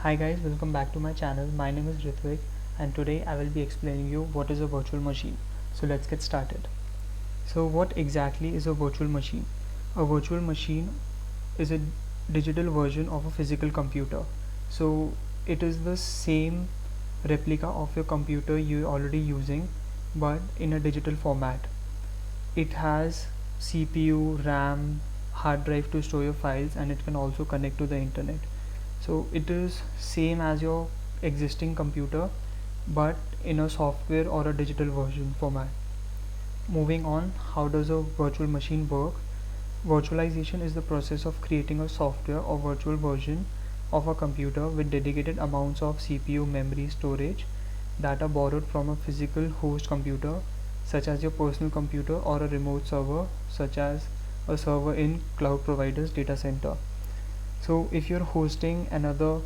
Hi guys, welcome back to my channel. My name is Ritvik and today I will be explaining you what is a virtual machine. So let's get started. So what exactly is a virtual machine? A virtual machine is a digital version of a physical computer. So it is the same replica of your computer you're already using but in a digital format. It has CPU, RAM, hard drive to store your files, and it can also connect to the internet. So it is same as your existing computer but in a software or a digital version format. Moving on, how does a virtual machine work? Virtualization is the process of creating a software or virtual version of a computer with dedicated amounts of CPU, memory, storage that are borrowed from a physical host computer such as your personal computer or a remote server such as a server in cloud provider's data center. So if you're hosting another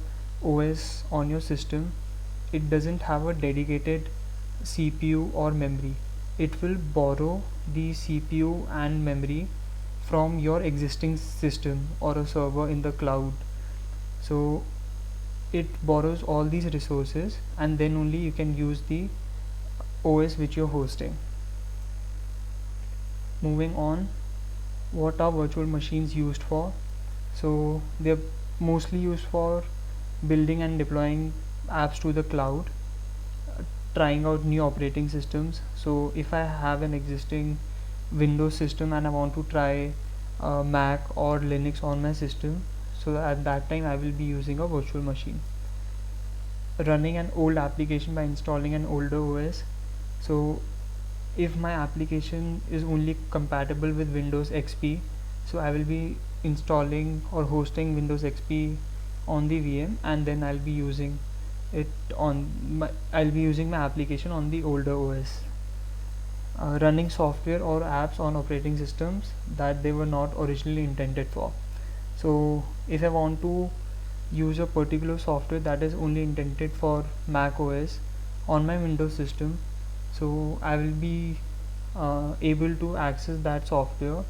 OS on your system, it doesn't have a dedicated CPU or memory. It will borrow the CPU and memory from your existing system or a server in the cloud. So it borrows all these resources and then only you can use the OS which you're hosting. Moving on, what are virtual machines used for? So they're mostly used for building and deploying apps to the cloud, trying out new operating systems. So if I have an existing Windows system and I want to try Mac or Linux on my system, so at that time I will be using a virtual machine. Running an old application by installing an older OS. So if my application is only compatible with Windows XP, so I will be installing or hosting Windows XP on the VM, and then I'll be using my application on the older OS. Running software or apps on operating systems that they were not originally intended for. So if I want to use a particular software that is only intended for Mac OS on my Windows system, so I will be able to access that software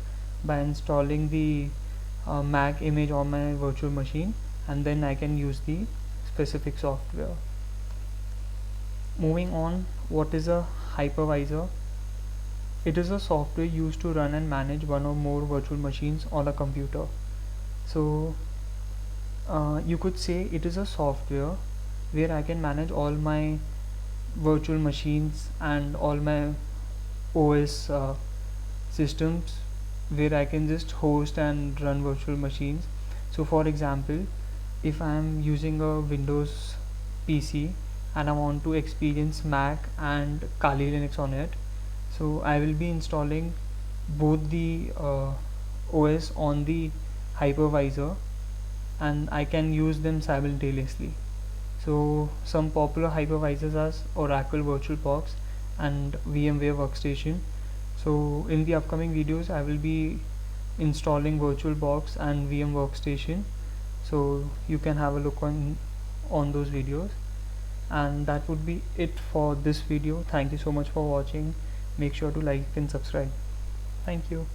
by installing the Mac image on my virtual machine, and then I can use the specific software. Moving on, what is a hypervisor? It is a software used to run and manage one or more virtual machines on a computer. So you could say it is a software where I can manage all my virtual machines and all my OS systems, where I can just host and run virtual machines. So for example, if I am using a Windows PC and I want to experience Mac and Kali Linux on it, so I will be installing both the OS on the hypervisor and I can use them simultaneously. So some popular hypervisors are Oracle VirtualBox and VMware Workstation. So in the upcoming videos I will be installing VirtualBox and VM Workstation, so you can have a look on those videos. And that would be it for this video. Thank you so much for watching. Make sure to like and subscribe. Thank you.